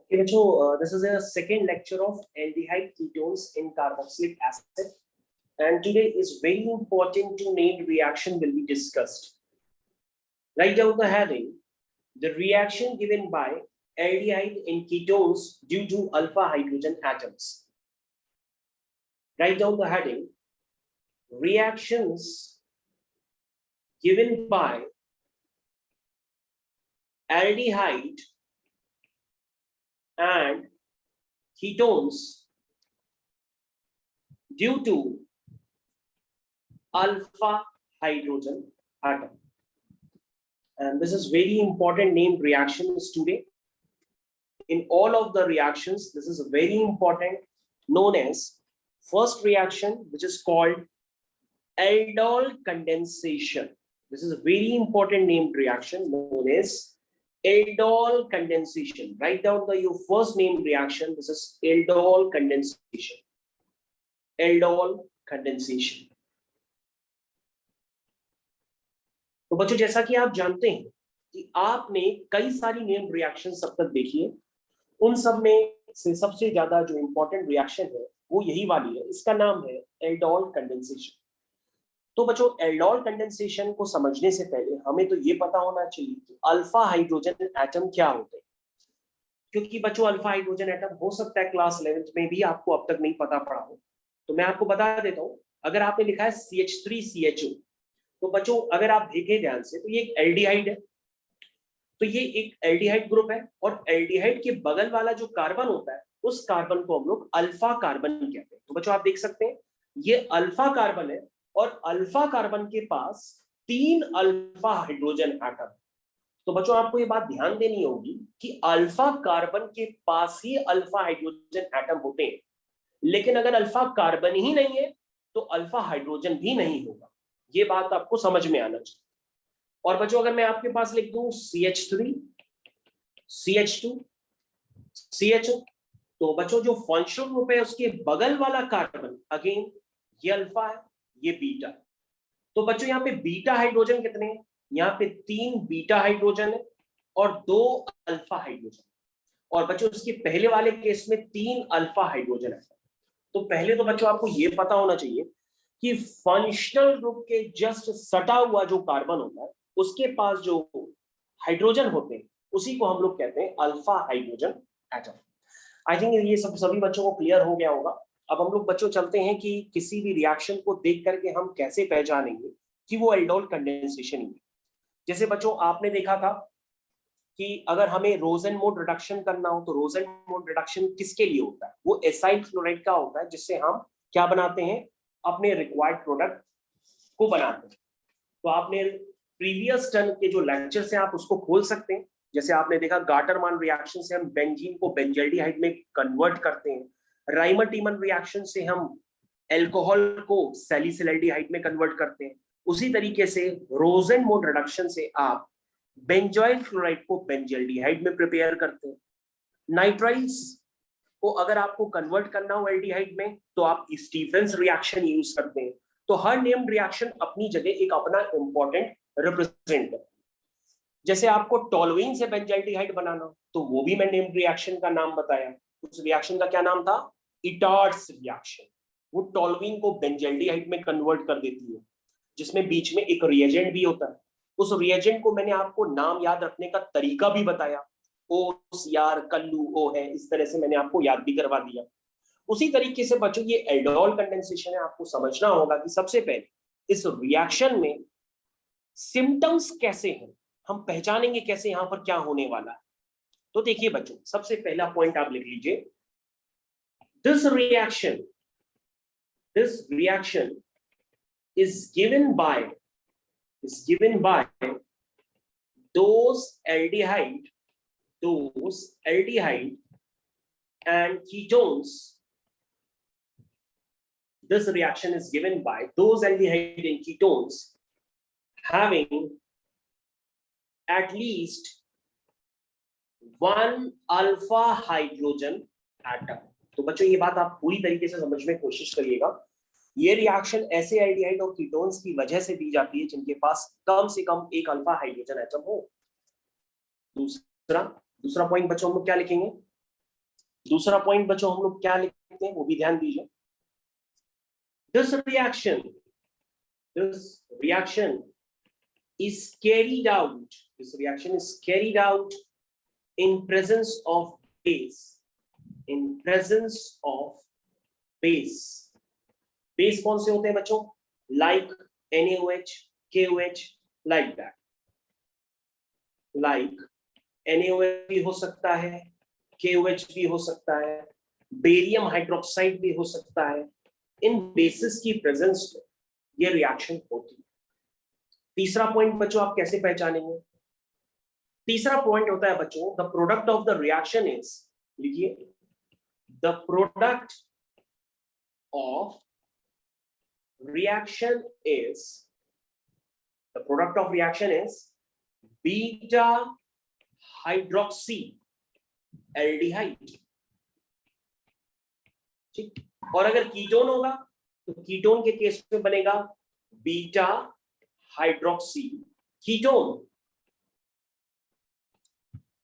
Okay, bachcho, this is a second lecture of aldehyde ketones in carboxylic acid, and today is very important to name reaction will be discussed. Write down the heading: the reaction given by aldehyde in ketones due to alpha hydrogen atoms. Write down the heading: reactions given by aldehyde and ketones due to alpha hydrogen atom. And this is very important named reactions today. In all of the reactions, this is very important, known as first reaction, which is called aldol condensation. This is a very important named reaction known as aldol condensation. Write down your first named reaction. This is aldol condensation. Aldol condensation. तो बच्चों, जैसा कि आप जानते हैं कि आपने कई सारी नेम रिएक्शन सब तक देखी है, उन सब में से सबसे ज्यादा जो इंपॉर्टेंट रिएक्शन है वो यही वाली है। इसका नाम है एल्डोल कंडेंसेशन। तो बच्चों, एल्डोल कंडेंसेशन को समझने से पहले हमें तो ये पता होना चाहिए कि अल्फा हाइड्रोजन एटम क्या होते हैं, क्योंकि बच्चों अल्फा हाइड्रोजन एटम हो सकता है क्लास 11th में भी आपको अब तक नहीं पता पड़ा हो। तो मैं आपको बता देता हूँ, अगर आपने लिखा है CH3CHO, तो बच्चों अगर आप देखें ध्यान से तो ये एक एल्डिहाइड है। तो ये एक एल्डिहाइड ग्रुप है और एल्डिहाइड के बगल वाला जो कार्बन होता है उस कार्बन को हम लोग अल्फा कार्बन कहते हैं। तो बच्चों आप देख सकते हैं ये अल्फा कार्बन है और अल्फा कार्बन के पास 3 अल्फा हाइड्रोजन एटम। तो बच्चों आपको ये बात ध्यान देनी होगी कि अल्फा कार्बन के पास ही अल्फा हाइड्रोजन एटम होते हैं, लेकिन अगर अल्फा कार्बन ही नहीं है तो अल्फा हाइड्रोजन भी नहीं होगा। ये बात आपको समझ में आना चाहिए। और बच्चों अगर मैं आपके पास लिख दूं CH3 CH2 CHO, तो बच्चों जो फंक्शनल ग्रुप है उसके बगल वाला कार्बन अगेन ये अल्फा है, ये बीटा। तो बच्चों यहाँ पे बीटा हाइड्रोजन कितने हैं? यहाँ पे 3 बीटा हाइड्रोजन है और 2 अल्फा हाइड्रोजन। और बच्चों इसके पहले वाले केस में 3 अल्फा हाइड्रोजन है। तो पहले तो बच्चों आपको ये पता होना चाहिए कि फंक्शनल ग्रुप के जस्ट सटा हुआ जो कार्बन होता है उसके पास जो हाइड्रोजन होते हैं उसी को हम लोग कहते हैं alpha hydrogen atom. I think ये सब सभी बच्चों को क्लियर हो गया होगा। अब हम लोग बच्चों चलते हैं कि किसी भी रिएक्शन को देख करके हम कैसे पहचानेंगे कि वो एल्डोल कंडेंसेशन ही है। जैसे बच्चों आपने देखा था कि अगर हमें रोजन मोड रिडक्शन करना हो तो रोजन मोड रिडक्शन किसके लिए होता है? वो एसाइल क्लोराइड का होता है, जिससे हम क्या बनाते हैं? अपने रिक्वायर्ड प्रोडक्ट को बनाते हैं। तो आपने प्रीवियस टर्न के जो लेक्चर से आप उसको खोल सकते हैं। जैसे आपने देखा गाटरमान रिएक्शन से हम बेंजीन को बेंजल्डिहाइड में कन्वर्ट करते हैं, राइमर-टीमन रिएक्शन से हम अल्कोहल को सैलिसिलडिहाइड में कन्वर्ट करते हैं। उसी तरीके से रोजन मोड रिडक्शन से आप बेंजोइल क्लोराइड को बेंजल्डिहाइड में प्रिपेयर करते हैं। नाइट्राइल्स को अगर आपको कन्वर्ट करना हो एल्डिहाइड में तो आप स्टीफेंस रिएक्शन यूज करते हैं। तो हर नेम्ड रिएक्शन अपनी जगह एक अपना इंपॉर्टेंट रिप्रेजेंट करता है। जैसे आपको टोलुइन से बेंजल्डिहाइड बनाना तो वो भी मैं नेम्ड रिएक्शन का नाम बताया। उस रिएक्शन का क्या नाम था? इटार्ड्स रिएक्शन। वो टोलुइन को बेंजल्डिहाइड में कन्वर्ट कर देती है, जिसमें बीच में एक रिएजेंट भी होता है। उस रिएजेंट को मैंने आपको नाम याद रखने का तरीका भी बताया। ओस, यार, कल्लू, ओ है, इस तरह से मैंने आपको याद भी करवा दिया। उसी तरीके से बच्चों ये एल्डोल कंडेंसेशन है। आपको समझना होगा कि सबसे पहले इस रिएक्शन में सिम्टम्स कैसे हैं, हम पहचानेंगे कैसे यहां पर क्या होने वाला है। तो देखिए बच्चों, सबसे पहला पॉइंट आप लिख लीजिए, this reaction is given by those aldehyde and ketones. This reaction is given by those aldehyde and ketones having at least 1 alpha hydrogen atom. तो बच्चों ये बात आप पूरी तरीके से समझने की कोशिश करिएगा। ये रिएक्शन ऐसे एल्डिहाइड और कीटोन्स की वजह से दी जाती है जिनके पास कम से कम 1 अल्फा हाइड्रोजन एटम हो। दूसरा पॉइंट बच्चों हम लोग क्या लिखेंगे? दूसरा पॉइंट बच्चों हम लोग क्या लिखते हैं वो भी ध्यान दीजिए। This reaction is carried out, this reaction is carried out in presence of base, in presence of base. Base कौन से होते हैं बच्चों? Like NaOH, KOH, like that. Like NaOH भी हो सकता है, KOH भी हो सकता है, बेरियम हाइड्रोक्साइड भी हो सकता है। इन बेसिस की प्रेजेंस में ये रिएक्शन होती है। तीसरा पॉइंट बच्चों आप कैसे पहचानेंगे? तीसरा पॉइंट होता है बच्चों, the product of the reaction is, लिखिए, the product of reaction is, the product of reaction is beta hydroxy aldehyde. ठीक, और अगर कीटोन होगा तो कीटोन के केस में बनेगा बीटा हाइड्रोक्सी कीटोन।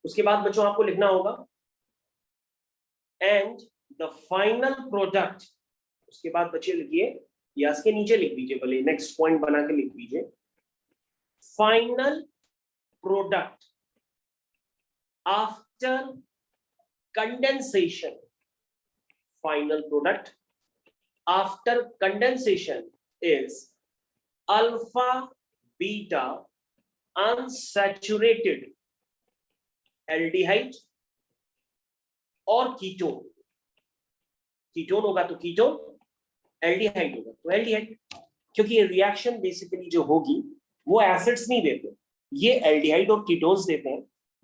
उसके बाद बच्चों आपको लिखना होगा एंड द फाइनल प्रोडक्ट। उसके बाद बच्चे लिखिए, या इसके नीचे लिख दीजिए, भले नेक्स्ट पॉइंट बना के लिख दीजिए, final product after condensation, final product after condensation is alpha beta unsaturated aldehyde और कीटोन। कीटोन होगा तो कीटोन, एल्डिहाइड होगा तो एल्डिहाइड, क्योंकि ये रिएक्शन बेसिकली जो होगी वो एसिड्स नहीं देते, ये एल्डिहाइड और कीटोन्स देते हैं।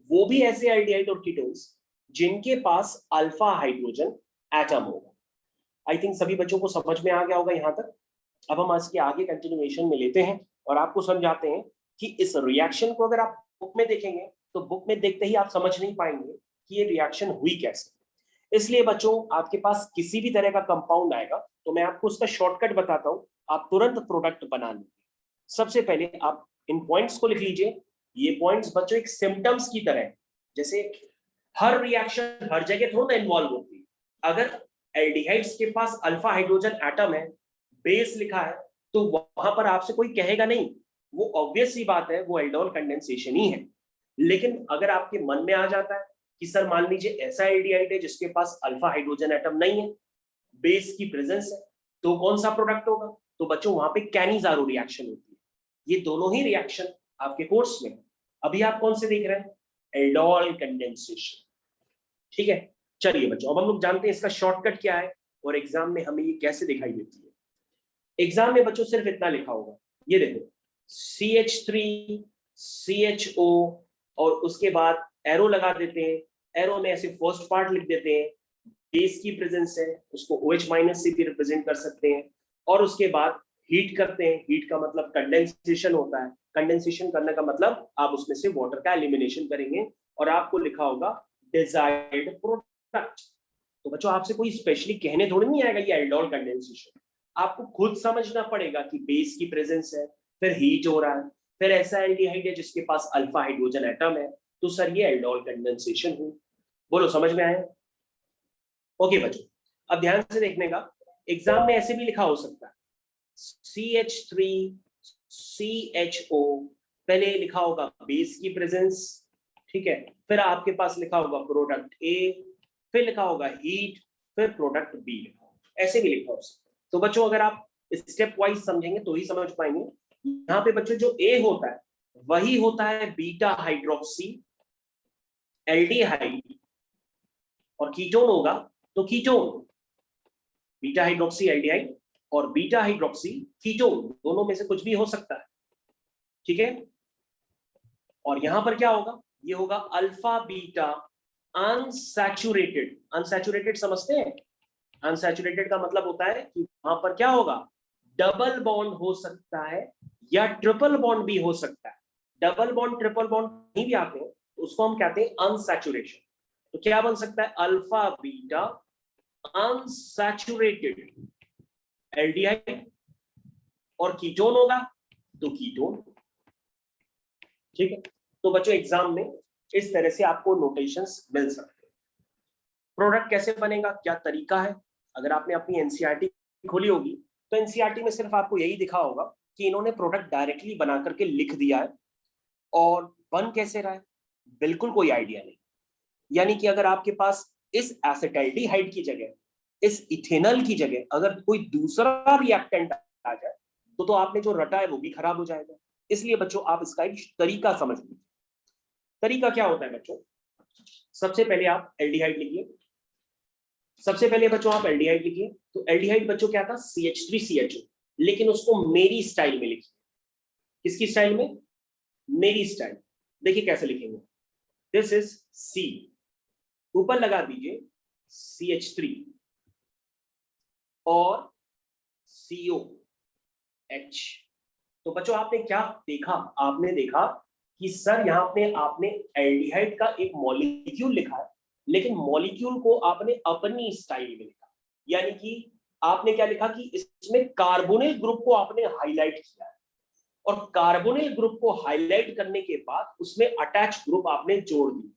वो भी ऐसे एल्डिहाइड और कीटोन्स जिनके पास अल्फा हाइड्रोजन एटम होगा। आई थिंक सभी बच्चों को समझ में आ गया होगा यहां तक। अब हम इसके आगे कंटिन्यूएशन में लेते हैं और आपको समझाते हैं कि इस रिएक्शन को अगर आप बुक में देखेंगे तो बुक में देखते ही आप समझ नहीं पाएंगे कि ये रिएक्शन हुई कैसे। इसलिए बच्चों आपके पास किसी भी तरह का कंपाउंड आएगा तो मैं आपको उसका शॉर्टकट बताता हूं, आप तुरंत प्रोडक्ट बना लेंगे। सबसे पहले आप इन पॉइंट्स को लिख लीजिए। ये पॉइंट्स बच्चों एक सिम्टम्स की तरह है, जैसे हर रिएक्शन हर जगह थोड़ा इन्वॉल्व होती है। अगर एल्डिहाइड्स के पास अल्फा हाइड्रोजन एटम है, बेस लिखा है, तो वहां पर आपसे कोई कहेगा नहीं, वो ऑब्वियस सी बात है, वो एल्डोल कंडेंसेशन ही है। लेकिन अगर आपके मन में आ जाता है कि सर मान लीजिए ऐसा एल्डिहाइड है जिसके पास अल्फा हाइड्रोजन एटम नहीं है, बेस की प्रेजेंस है, तो कौन सा प्रोडक्ट होगा? तो बच्चों वहां पे कैनिजारो रिएक्शन होती है। ये दोनों ही रिएक्शन आपके कोर्स में, अभी आप कौन से देख रहे हैं? Aldol condensation. ठीक है, चलिए बच्चों अब हम लोग जानते हैं इसका शॉर्टकट क्या है और एग्जाम में हमें ये कैसे दिखाई देती है। एग्जाम में बच्चों सिर्फ इतना लिखा होगा, ये देखो CH3 CHO और उसके बाद एरो लगा देते हैं, एरो में ऐसे फर्स्ट पार्ट लिख देते हैं, बेस की प्रेजेंस है, उसको OH माइनस से भी रिप्रेजेंट कर सकते हैं, और उसके बाद हीट करते हैं। हीट का मतलब कंडेंसेशन होता है, कंडेंसेशन करने का मतलब आप उसमें से वाटर का एलिमिनेशन करेंगे और आपको लिखा होगा डिजायर्ड प्रोडक्ट। तो बच्चों आपसे कोई स्पेशली कहने थोड़ी नहीं आएगा ये एल्डोल कंडेंसेशन, आपको खुद समझना पड़ेगा कि बेस की प्रेजेंस है, फिर हीट हो रहा है, फिर ऐसा एल्डिहाइड है जिसके पास अल्फा हाइड्रोजन एटम है, तो सर ये एल्डोल कंडेंसेशन हुई। बोलो समझ में आया? ओके बच्चों अब ध्यान से देखने का, एग्जाम में ऐसे भी लिखा हो सकता है CH3 CHO, पहले लिखा होगा बेस की प्रेजेंस, ठीक है, फिर आपके पास लिखा होगा प्रोडक्ट A, फिर लिखा होगा हीट, फिर प्रोडक्ट B लिखा होगा, ऐसे भी लिखा हो सकता है। तो बच्चों अगर आप स्टेप वाइज समझेंगे तो ही समझ पाएंगे। यहाँ पे बच्चों जो A होता है वही होता है बीटा हाइड्रोक्सी एल्डिहाइड, और कीटोन होगा तो कीटोन, बीटा हाइड्रोक्सी एल्डिहाइड और बीटा हाइड्रोक्सी कीटोन, दोनों में से कुछ भी हो सकता है। ठीक है, और यहां पर क्या होगा? ये होगा अल्फा बीटा अनसैचुरेटेड। अनसैचुरेटेड समझते हैं? अनसैचुरेटेड का मतलब होता है कि वहां पर क्या होगा? डबल बॉन्ड हो सकता है या ट्रिपल बॉन्ड भी हो सकता है। डबल बॉन्ड ट्रिपल बॉन्ड नहीं भी आते हैं तो उसको हम कहते हैं अनसैचुरेशन। तो क्या बन सकता है? अल्फा बीटा अनसैचुरेटेड एल्डिहाइड, और कीटोन होगा तो कीटोन। ठीक है, तो बच्चों एग्जाम में इस तरह से आपको नोटेशंस मिल सकते हैं। प्रोडक्ट कैसे बनेगा, क्या तरीका है? अगर आपने अपनी एनसीईआरटी खोली होगी तो एनसीईआरटी में सिर्फ आपको यही दिखा होगा कि इन्होंने प्रोडक्ट डायरेक्टली बना करके लिख दिया है, और बन कैसे रहा है बिल्कुल कोई आइडिया नहीं। यानी कि अगर आपके पास इस एसिटाल्डिहाइड की जगह, इस इथेनॉल की जगह अगर कोई दूसरा रिएक्टेंट आ जाए तो आपने जो रटा है वो भी खराब हो जाएगा। इसलिए बच्चों आप इसका एक तरीका समझ लीजिए। तरीका क्या होता है बच्चों? सबसे पहले आप एल्डिहाइड लिखिए। सबसे पहले बच्चों आप एल्डिहाइड लिखिए। तो एल्डिहाइड बच्चों क्या था? CH3CHO, लेकिन उसको मेरी स्टाइल में लिखिए। किसकी स्टाइल में? मेरी स्टाइल। देखिए कैसे लिखेंगे। दिस इज C, ऊपर लगा दीजिए CH3 और COH। तो बच्चों आपने क्या देखा? आपने देखा कि सर यहाँ पे आपने एल्डिहाइड का एक मॉलिक्यूल लिखा है, लेकिन मॉलिक्यूल को आपने अपनी स्टाइल में लिखा। यानी कि आपने क्या लिखा कि इसमें कार्बोनिल ग्रुप को आपने हाईलाइट किया है, और कार्बोनिल ग्रुप को हाईलाइट करने के बाद उसमें अटैच ग्रुप आपने जोड़ दिया।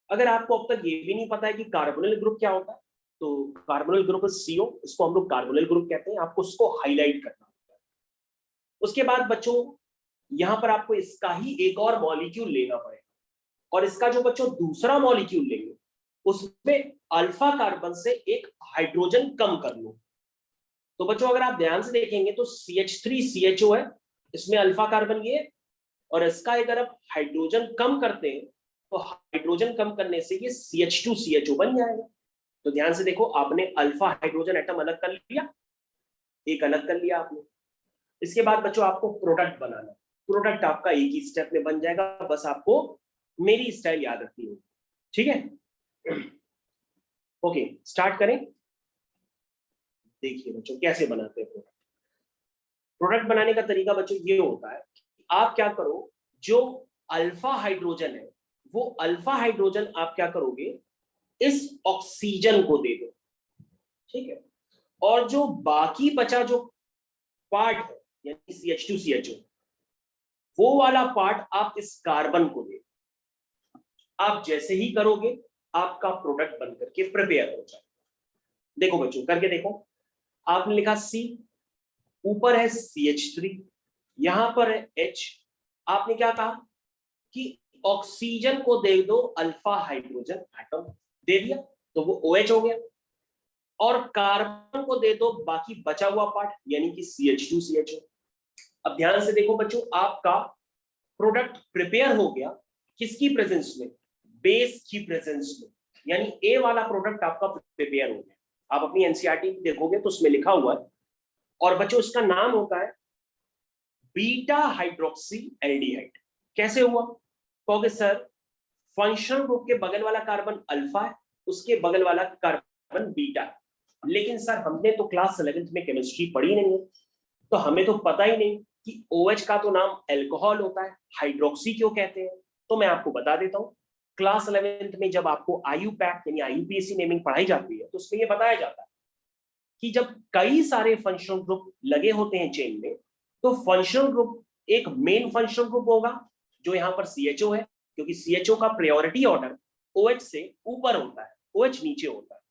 अगर आपको अब तक ये भी नहीं पता है कि कार्बोनिल ग्रुप क्या होता है, तो कार्बोनिल ग्रुप CO, इसको हम लोग कार्बोनिल ग्रुप कहते हैं, आपको उसको हाईलाइट करना होता है। उसके बाद बच्चों यहां पर आपको इसका ही एक और मॉलिक्यूल लेना पड़ेगा, और इसका जो बच्चों दूसरा मॉलिक्यूल लेंगे उसमें अल्फा कार्बन से एक हाइड्रोजन कम कर लो। तो बच्चों अगर आप ध्यान से देखेंगे तो CH3CHO है, इसमें अल्फा कार्बन ये है, और इसका अगर आप हाइड्रोजन कम करते हैं तो हाइड्रोजन कम करने से ये CH2CHO बन जाएगा। तो ध्यान से देखो, आपने अल्फा हाइड्रोजन एटम अलग कर लिया, एक अलग कर लिया आपने। इसके बाद बच्चों आपको प्रोडक्ट बनाना। प्रोडक्ट आपका एक ही स्टेप में बन जाएगा, बस आपको मेरी स्टाइल याद रखनी होगी। ठीक है? ओके, स्टार्ट करें। देखिए बच्चों कैसे बनाते हैं प्रोडक्ट। प्रोडक्ट बनाने का तरीका बच्चों ये होता है कि आप क्या करो, जो अल्फा हाइड्रोजन है वो अल्फा हाइड्रोजन आप क्या करोगे, इस ऑक्सीजन को दे दो। ठीक है? और जो बाकी बचा जो पार्ट है यानी CH2CHO, वो वाला पार्ट आप इस कार्बन को दे। आप जैसे ही करोगे आपका प्रोडक्ट बन करके प्रिपेयर हो जाएगा। देखो बच्चों करके देखो। आपने लिखा C, ऊपर है CH3, यहां पर है H। आपने क्या कहा कि ऑक्सीजन को दे दो अल्फा हाइड्रोजन एटम, दे दिया तो वो OH हो गया, और कार्बन को दे दो बाकी बचा हुआ पार्ट यानी कि CH2CHO। अब ध्यान से देखो बच्चों, आपका प्रोडक्ट प्रिपेयर हो गया किसकी प्रेजेंस में? बेस की प्रेजेंस में। यानी ए वाला प्रोडक्ट आपका प्रिपेयर हो गया। आप अपनी एनसीईआरटी देखोगे तो उसमें लिखा हुआ है, और बच्चों उसका नाम होता है बीटा हाइड्रोक्सी एल्डिहाइड। कैसे हुआ? कहोगे सर फंक्शनल ग्रुप के बगल वाला कार्बन अल्फा है, उसके बगल वाला कार्बन बीटा है। लेकिन सर हमने तो क्लास 11th में केमिस्ट्री पढ़ी नहीं है, तो हमें तो पता ही नहीं कि OH का तो नाम अल्कोहल होता है, हाइड्रोक्सी क्यों कहते हैं। तो मैं आपको बता देता हूं, क्लास 11th में जब आपको IUPAC यानी IUPAC नेमिंग पढ़ाई जाती है तो उसमें यह बताया जाता है कि जब कई सारे फंक्शनल ग्रुप लगे होते हैं चेन में, तो फंक्शनल ग्रुप एक मेन फंक्शनल ग्रुप होगा जो यहां पर CHO है, क्योंकि CHO का प्रायोरिटी ऑर्डर OH से ऊपर होता है, OH नीचे होता है।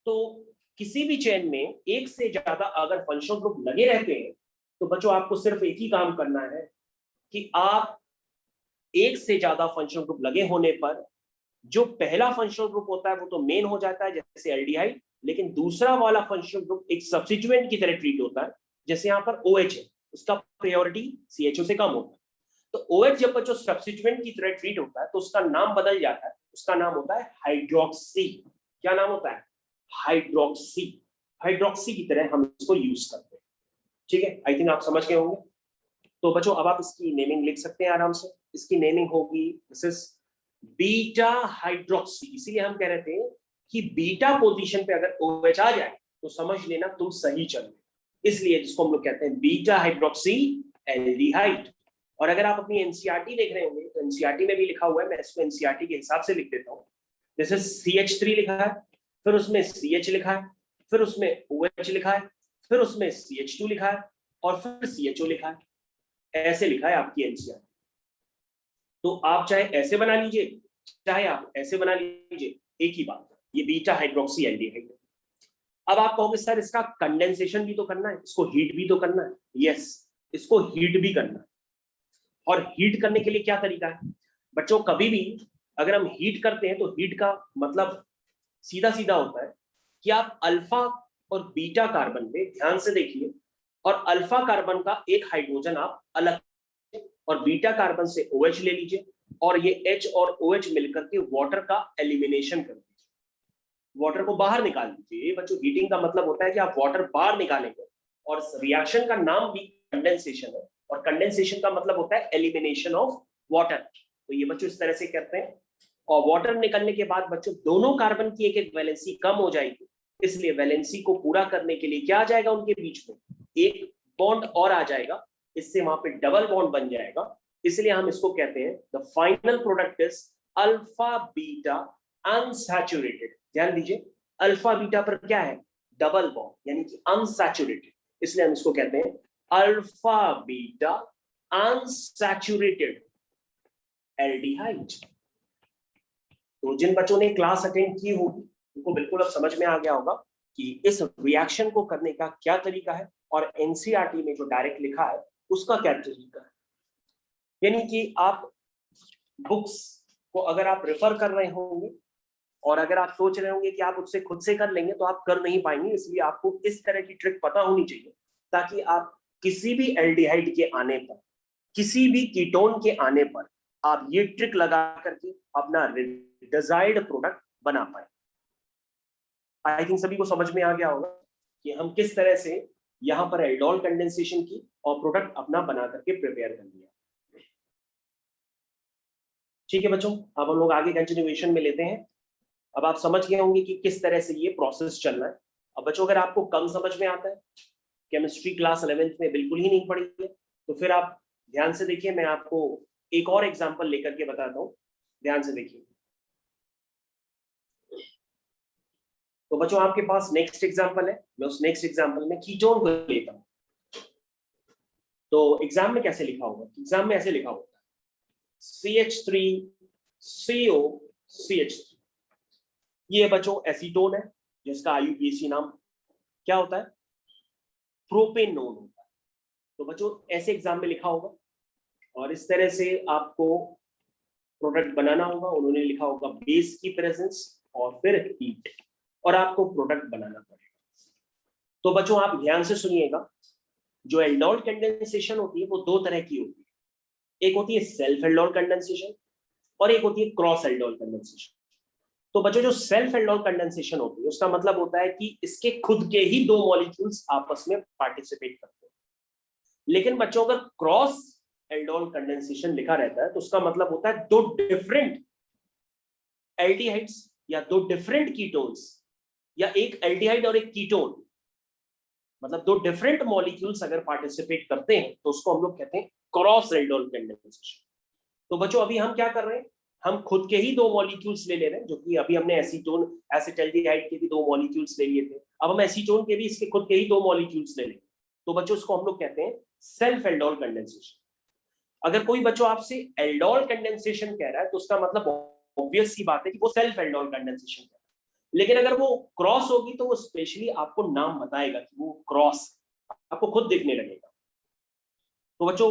तो किसी भी चेन में एक से ज्यादा अगर फंक्शनल ग्रुप लगे रहते हैं तो बच्चों आपको सिर्फ एक ही काम करना है कि आप एक से ज्यादा फंक्शनल ग्रुप लगे होने पर जो पहला फंक्शनल ग्रुप होता है वो तो मेन हो जाता है जैसे एल्डिहाइड, लेकिन दूसरा वाला फंक्शनल ग्रुप एक सब्स्टिट्यूएंट की तरह ट्रीट होता है। जैसे यहाँ पर OH है, उसका प्रायोरिटी CHO से कम होता है, तो OH जब बच्चों सब्स्टिट्यूएंट की तरह ट्रीट होता है तो उसका नाम बदल जाता है, उसका नाम होता है हाइड्रोक्सी। क्या नाम होता है? हाइड्रोक्सी। हाइड्रोक्सी की तरह हम इसको यूज करते हैं। ठीक है, आई थिंक आप समझ गए होंगे। तो बच्चों अब आप इसकी नेमिंग लिख सकते हैं आराम से। इसकी नेमिंग होगी दिस इज बीटा हाइड्रोक्सी। इसीलिए हम कह रहे थे कि बीटा पोजीशन पे अगर OH आ जाए तो समझ लेना तुम सही चल रहे, इसलिए जिसको हम लोग कहते हैं बीटा हाइड्रोक्सी एल्डिहाइड। और अगर आप अपनी एनसीईआरटी देख रहे होंगे तो एनसीईआरटी में भी लिखा हुआ है, मैं इसको एनसीईआरटी के हिसाब से लिख देता हूँ। जैसे CH3 लिखा है, फिर उसमें CH लिखा है, फिर उसमें OH लिखा है, फिर उसमें CH2 लिखा है, और फिर CHO लिखा है। ऐसे लिखा है आपकी एनसीईआरटी। तो आप चाहे ऐसे बना लीजिए चाहे आप ऐसे बना लीजिए, एक ही बात है। ये बीटा हाइड्रोक्सी एल्डिहाइड है। अब आप कहोगे सर इसका कंडेंसेशन भी तो करना है, इसको हीट भी तो करना है। यस, इसको हीट भी करना है। और हीट करने के लिए क्या तरीका है बच्चों? कभी भी अगर हम हीट करते हैं तो हीट का मतलब सीधा सीधा होता है कि आप अल्फा और बीटा कार्बन पे ध्यान से देखिए, और अल्फा कार्बन का एक हाइड्रोजन आप अलग और बीटा कार्बन से OH ले लीजिए, और ये H और OH मिलकर के वाटर का एलिमिनेशन कर दीजिए, वाटर को बाहर निकाल दीजिए। ये बच्चों हीटिंग का मतलब होता है कि आप वाटर बाहर निकालेंगे, और रिएक्शन का नाम भी कंडेंसेशन है, और कंडेंसेशन का मतलब होता है एलिमिनेशन ऑफ वाटर। तो ये बच्चों इस तरह से करते हैं, और वाटर निकलने के बाद बच्चों दोनों कार्बन की एक एक वैलेंसी कम हो जाएगी, इसलिए वैलेंसी को पूरा करने के लिए क्या आ जाएगा उनके बीच में, एक बॉन्ड और आ जाएगा, इससे वहां पे डबल बॉन्ड बन जाएगा। इसलिए हम इसको कहते हैं the final product is alpha beta unsaturated. ध्यान दीजिए, अल्फा बीटा पर क्या है? डबल बॉन्ड, यानी कि अनसैचुरेटेड, इसलिए हम इसको कहते हैं अल्फा बीटा अनसैचुरेटेड एल्डिहाइड। तो जिन बच्चों ने क्लास अटेंड की होगी उनको बिल्कुल अब समझ में आ गया होगा कि इस रिएक्शन को करने का क्या तरीका है, और एनसीईआरटी में जो डायरेक्ट लिखा है उसका क्या तरीका है। यानी कि आप बुक्स को अगर आप रेफर कर रहे होंगे और अगर आप सोच रहे होंगे कि आप उससे खुद से कर लेंगे तो आप कर नहीं पाएंगे, इसलिए आपको इस तरह की ट्रिक पता होनी चाहिए ताकि आप किसी भी एल्डिहाइड के आने पर, किसी भी कीटोन के आने पर आप ये ट्रिक लगा करके अपना डिजायर्ड प्रोडक्ट बना पाए। आई थिंक सभी को समझ में आ गया होगा कि हम किस तरह से यहां पर एल्डोल कंडेंसेशन की और प्रोडक्ट अपना बना करके प्रिपेयर कर लिया। ठीक है बच्चों, अब हम लोग आगे कंटिन्यूएशन में लेते हैं। अब आप समझ गए होंगे कि किस तरह से ये प्रोसेस चल रहा है। अब बच्चों अगर आपको कम समझ में आता है, केमिस्ट्री क्लास 11th में बिल्कुल ही नहीं पढ़ी है, तो फिर आप ध्यान से देखिए, मैं आपको एक और एग्जांपल लेकर के बताता हूं, ध्यान से देखिए। तो बच्चों आपके पास नेक्स्ट एग्जांपल है, मैं उस नेक्स्ट एग्जांपल में कीटोन को लेता हूं। तो एग्जाम में कैसे लिखा होगा? एग्जाम में ऐसे लिखा होता है CH3COCH3। ये बच्चों एसीटोन है जिसका IUPAC नाम क्या होता है? प्रोपेनोन होता है। तो बच्चों ऐसे एग्जाम में लिखा होगा, और इस तरह से आपको प्रोडक्ट बनाना होगा। उन्होंने लिखा होगा बेस की प्रेजेंस और फिर हीट, और आपको प्रोडक्ट बनाना पड़ेगा। तो बच्चों आप ध्यान से सुनिएगा, जो एल्डोल कंडेंसेशन होती है वो दो तरह की होती है। एक होती है सेल्फ एल्डोल कंडेंसेशन और एक होती है क्रॉस एल्डोल कंडेंसेशन। तो बच्चों जो सेल्फ एल्डोल कंडेंसेशन होती है उसका मतलब होता है कि इसके खुद के ही दो मॉलिक्यूल्स आपस में पार्टिसिपेट करते हैं। लेकिन बच्चों अगर क्रॉस एल्डोल कंडेंसेशन लिखा रहता है तो उसका मतलब होता है दो डिफरेंट एल्डिहाइड्स या दो डिफरेंट कीटोन्स, या एक एल्डिहाइड और एक कीटोन, मतलब दो डिफरेंट मॉलिक्यूल्स अगर पार्टिसिपेट करते हैं तो उसको हम लोग कहते हैं क्रॉस एल्डोल कंडेंसेशन। तो बच्चों अभी हम क्या कर रहे हैं, हम खुद के ही दो मॉलिक्यूल्स ले रहे हैं, जो कि अभी हमने एसीटोन एसिटल्डिहाइड के भी दो मॉलिक्यूल्स ले लिए थे, अब हम एसीटोन के भी इसके खुद के ही दो मॉलिक्यूल्स ले लेंगे। तो बच्चों उसको हम लोग कहते हैं सेल्फ एल्डोल कंडेंसेशन। अगर कोई बच्चों आपसे एल्डोल कंडेंसेशन कह रहा है तो उसका मतलब ऑब्वियस सी बात है कि वो सेल्फ एल्डोल कंडेंसेशन कह रहा है। लेकिन अगर वो क्रॉस होगी तो वो स्पेशली आपको नाम बताएगा कि वो क्रॉस, आपको खुद देखने लगेगा। तो बच्चों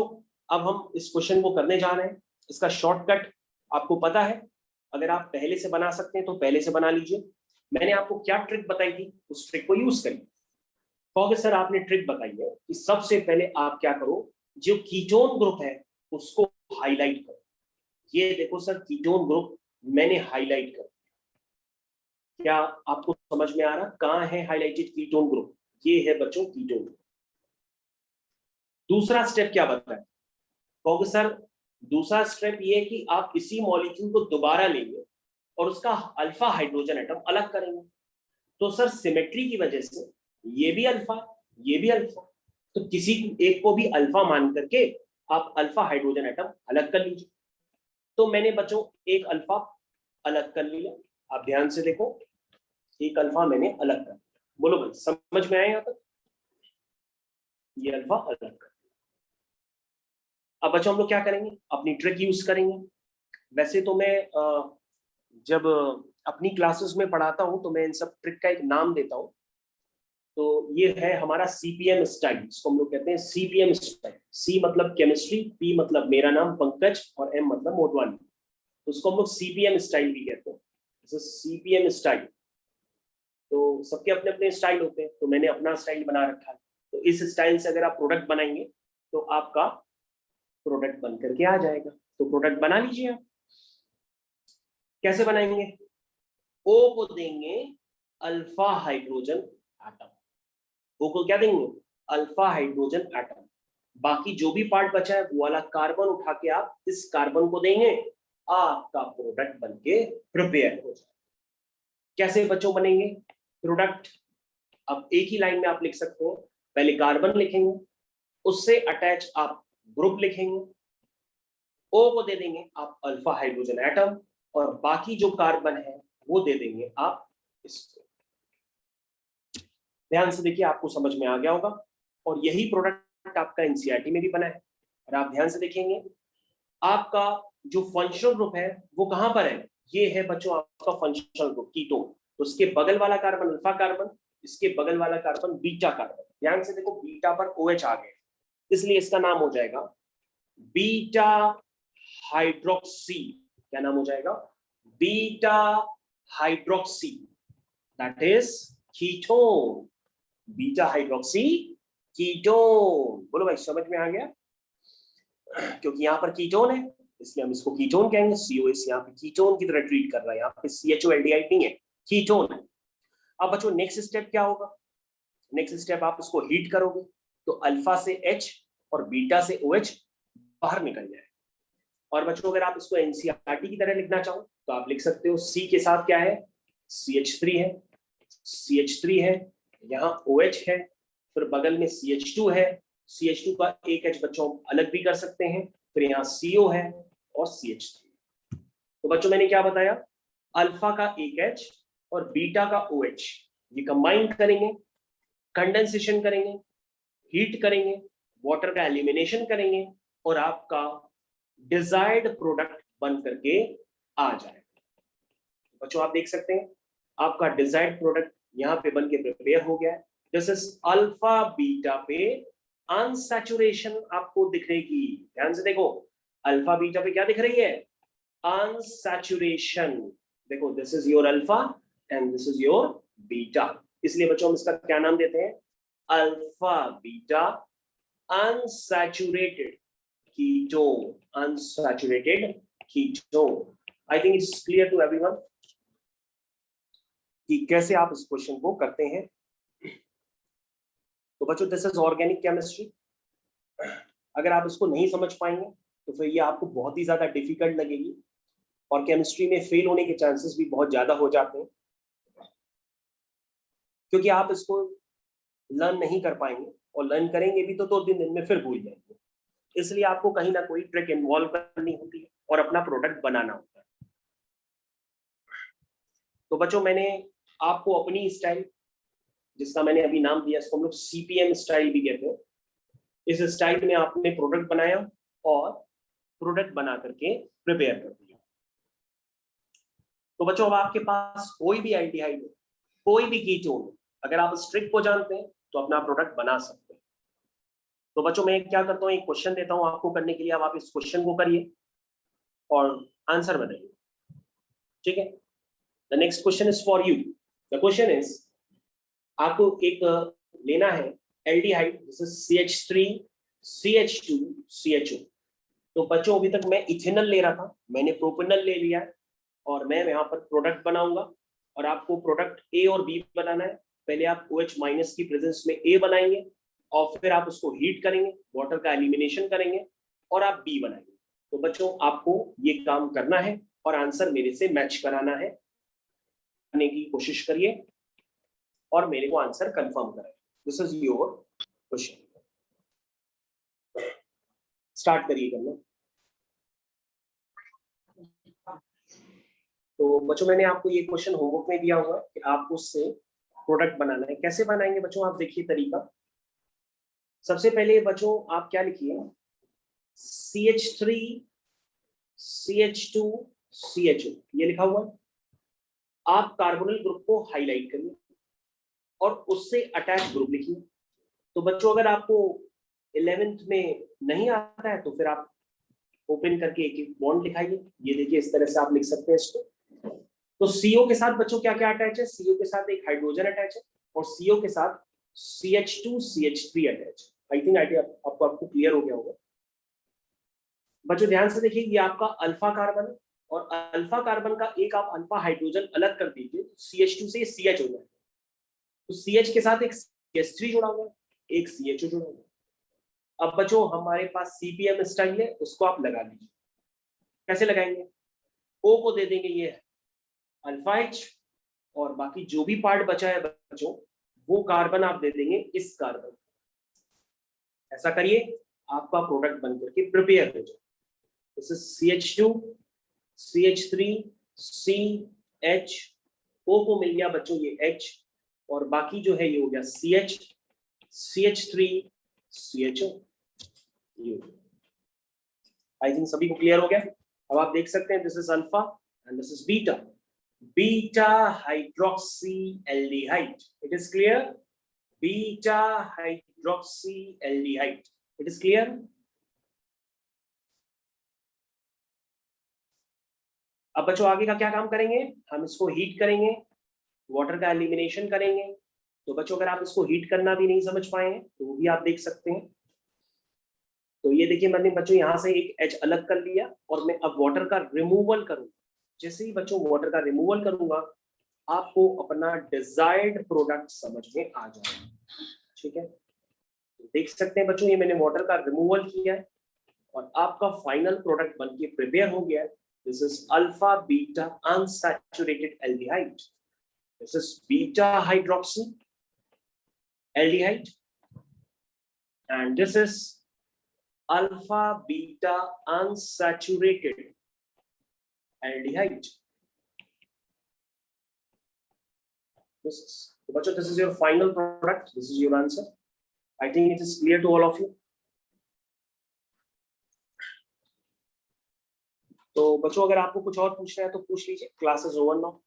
अब हम इस क्वेश्चन को करने जा रहे हैं। इसका शॉर्टकट आपको पता है, अगर आप पहले से बना सकते हैं तो पहले से बना लीजिए। मैंने आपको क्या ट्रिक बताई थी, उस ट्रिक को यूज करिए। कहोगे सर आपने ट्रिक बताई है कि सबसे पहले आप क्या करो, जो कीटोन ग्रुप है उसको हाईलाइट करो। ये देखो सर कीटोन ग्रुप मैंने हाईलाइट कर, क्या आपको समझ में आ रहा कहां है हाईलाइटेड कीटोन ग्रुप? ये है बच्चों कीटोन ग्रुप। दूसरा स्टेप क्या बताएं? कहोगे सर दूसरा स्टेप ये है कि आप इसी मॉलिक्यूल को दोबारा लेंगे और उसका अल्फा हाइड्रोजन एटम अलग करेंगे। तो सर सिमेट्री की वजह से ये भी अल्फा, ये भी अल्फा, तो किसी एक को भी अल्फा मान करके आप अल्फा हाइड्रोजन एटम अलग कर लीजिए। तो मैंने बच्चों एक अल्फा अलग कर लिया, आप ध्यान से देखो, एक अल्फा मैंने अलग कर दिया। बोलो भाई समझ में आया यहाँ तक? ये अल्फा अलग कर। अब बच्चों हम लोग क्या करेंगे, अपनी ट्रिक यूज करेंगे। वैसे तो मैं जब अपनी क्लासेस में पढ़ाता हूँ तो मैं इन सब ट्रिक का एक नाम देता हूँ। तो ये है हमारा सीपीएम स्टाइल, इसको हम लोग कहते हैं सीपीएम स्टाइल। सी मतलब केमिस्ट्री, पी मतलब मेरा नाम पंकज और एम मतलब मोटवानी, तो उसको हम लोग सीपीएम स्टाइल भी कहते हैं। सीपीएम स्टाइल, तो सबके अपने अपने स्टाइल होते हैं, तो मैंने अपना स्टाइल बना रखा है। तो इस स्टाइल से अगर आप प्रोडक्ट बनाएंगे तो आपका प्रोडक्ट बन करके आ जाएगा। तो प्रोडक्ट बना लीजिए आप। कैसे बनाएंगे? ओ को देंगे अल्फा हाइड्रोजन एटम। ओ को क्या देंगे? Alpha hydrogen atom. बाकी जो भी पार्ट बचा है वो वाला कार्बन उठा के आप इस कार्बन को देंगे, आपका प्रोडक्ट बनके प्रिपेयर हो जाए। कैसे बच्चों बनेंगे प्रोडक्ट? अब एक ही लाइन में आप लिख सकते हो, पहले कार्बन लिखेंगे, उससे अटैच आप ग्रुप लिखेंगे, ओ को दे देंगे आप अल्फा हाइड्रोजन एटम, और बाकी जो कार्बन है वो दे देंगे आप इसको। ध्यान से देखिए, आपको समझ में आ गया होगा। और यही प्रोडक्ट आपका एनसीईआरटी में भी बना है। और आप ध्यान से देखेंगे, आपका जो फंक्शनल ग्रुप है वो कहां पर है? ये है बच्चों आपका फंक्शनल ग्रुप कीटोन। तो उसके बगल वाला कार्बन अल्फा कार्बन, इसके बगल वाला कार्बन बीटा कार्बन। ध्यान से देखो, बीटा पर OH आ गया, इसलिए इसका नाम हो जाएगा बीटा हाइड्रोक्सी। क्या नाम हो जाएगा? Beta hydroxy, that is ketone. Beta hydroxy ketone. बोलो भाई, समझ में आ गया? क्योंकि यहाँ पर कीटोन है इसलिए हम इसको कीटोन कहेंगे। COS यहाँ पे कीटोन की तरह ट्रीट कर रहा है, यहाँ पे CHO एल्डिहाइड नहीं है, कीटोन है। अब बच्चों नेक्स्ट स्टेप क्या होगा? नेक्स्ट स्टेप आप इसको हीट करोगे तो अल्फा से H और बीटा से OH बाहर निकल जाए। और बच्चों अगर आप इसको एनसीईआरटी की तरह लिखना चाहो तो आप लिख सकते हो, C के साथ क्या है? CH3 है, CH3 है, यहाँ OH है, फिर बगल में CH2 है। CH2 का एक H बच्चों अलग भी कर सकते हैं, फिर यहाँ CO है और CH3। तो बच्चों मैंने क्या बताया? अल्फा का एक H और बीटा का OH, ये कंबाइन करेंगे, कंडेंसेशन करेंगे, हीट करेंगे, वाटर का एलिमिनेशन करेंगे, और आपका डिजायर्ड प्रोडक्ट बन करके आ जाएगा। बच्चों आप देख सकते हैं, आपका डिजायर्ड प्रोडक्ट यहाँ पे बन के प्रिपेयर हो गया है। दिस इज अल्फा बीटा पे अनसैचुरेशन आपको दिख रहेगी। ध्यान से देखो, अल्फा बीटा पे क्या दिख रही है? अनसैचुरेशन। देखो, this is your alpha and this is your beta, इसलिए बच्चों हम इसका क्या नाम देते हैं? Alpha beta unsaturated ketone. Unsaturated ketone. I think it's clear to everyone कि कैसे आप इस क्वेश्चन को करते हैं। तो बच्चों दिस इज ऑर्गेनिक केमिस्ट्री। अगर आप इसको नहीं समझ पाएंगे तो फिर ये आपको बहुत ही ज्यादा डिफिकल्ट लगेगी, और केमिस्ट्री में फेल होने के चांसेस भी बहुत ज्यादा हो जाते हैं, क्योंकि आप इसको लर्न नहीं कर पाएंगे, और लर्न करेंगे भी तो 2-3 दिन में फिर भूल जाएंगे। इसलिए आपको कहीं ना कोई ट्रिक इन्वॉल्व करनी होती है और अपना प्रोडक्ट बनाना होता है। तो बच्चों मैंने आपको अपनी स्टाइल, जिसका मैंने अभी नाम दिया, इसको हम लोग सीपीएम स्टाइल भी कहते हैं, इस स्टाइल में आपने प्रोडक्ट बनाया और प्रोडक्ट बना करके प्रिपेयर कर दिया। तो बच्चों अब आपके पास कोई भी एल्डिहाइड हो, कोई भी कीटोन हो, अगर आप इस ट्रिक को जानते हैं तो अपना प्रोडक्ट बना सकते हैं। तो बच्चों मैं क्या करता हूँ, एक क्वेश्चन देता हूँ आपको करने के लिए, अब आप इस क्वेश्चन को करिए और आंसर बताइए, ठीक है? The next question is for you. The question is, आपको एक लेना है एल्डिहाइड, जैसे CH3 CH2 CHO। तो बच्चों अभी तक मैं इथेनॉल ले रहा था, मैंने प्रोपेनॉल ले लिया है, और मैं यहाँ पर प्रोडक्ट बनाऊंगा। और आपको प्रोडक्ट A और B बनाना है। पहले आप OH माइनस की प्रेजेंस में A बनाएंगे, और फिर आप उसको हीट करेंगे, वाटर का एलिमिनेशन करेंगे, और आप B बनाएंगे। तो बच्चों आपको ये काम करना है और आंसर मेरे से मैच कराना है। करने की कोशिश करिए और मेरे को आंसर कंफर्म कराइए। This is your question. Start करिए करना। तो बच्चों मैंने आपको ये क्वेश्चन होमवर्क में दिया हुआ है कि आपको उससे प्रोडक्ट बनाना है। कैसे बनाएंगे बच्चों, आप देखिए तरीका। सबसे पहले बच्चों आप क्या लिखिए, CH3 CH2 CHO, ये लिखा हुआ है। आप कार्बोनिल ग्रुप को हाईलाइट करिए और उससे अटैच ग्रुप लिखिए। तो बच्चों अगर आपको 11th में नहीं आता है तो फिर आप ओपन करके एक एक बॉन्ड लिखाइए। ये देखिए इस तरह से आप लिख सकते हैं इसको। तो CO के साथ बच्चों क्या क्या अटैच है? CO के साथ एक हाइड्रोजन अटैच है और CO के साथ CH2 CH3 attach. I think idea आपको क्लियर हो गया होगा। बच्चों ध्यान से देखिए, ये आपका अल्फा कार्बन है और अल्फा कार्बन का एक आप अल्फा हाइड्रोजन अलग कर दीजिए तो CH2 से CH हो जाएगा। तो CH के साथ एक CH3 जुड़ा हुआ है, एक CHO जुड़ा हुआ है। अब बच्चों हमारे पास CPM स्टाइल है, उसको आप लगा लीजिए। कैसे लगाएंगे? O को दे देंगे ये अल्फा H और बाकी जो भी पार्ट बचा है बच्चों वो कार्बन आप दे देंगे इस कार्बन। ऐसा करिए, आपका प्रोडक्ट बन करके प्रिपेयर हो जाए। This is CH2 CH3 CH, O को मिल गया बच्चों ये H और बाकी जो है ये हो गया CH CH3 CHO। I think सभी को क्लियर हो गया। अब आप देख सकते हैं this is alpha and this is beta, beta hydroxy aldehyde. It is clear? Beta hydroxy aldehyde, it is clear? अब बच्चों आगे का क्या काम करेंगे? हम इसको हीट करेंगे, वाटर का एलिमिनेशन करेंगे। तो बच्चों अगर आप इसको हीट करना भी नहीं समझ पाए हैं तो वो भी आप देख सकते हैं। तो ये देखिए मैंने बच्चों यहाँ से एक H अलग कर लिया और मैं अब वाटर का रिमूवल करूंगा। जैसे ही बच्चों वाटर का रिमूवल करूंगा आपको अपना डिजायर्ड प्रोडक्ट समझ में आ जाएगा। ठीक है, तो देख सकते हैं बच्चों ये मैंने वाटर का रिमूवल किया है और आपका फाइनल प्रोडक्ट बनके प्रिपेयर हो गया है। This is alpha beta unsaturated aldehyde, this is beta hydroxy aldehyde and this is alpha beta unsaturated aldehyde. This is your final product, this is your answer. I think it is clear to all of you. तो बच्चों अगर आपको कुछ और पूछना है तो पूछ लीजिए, क्लास इज ओवर नाउ।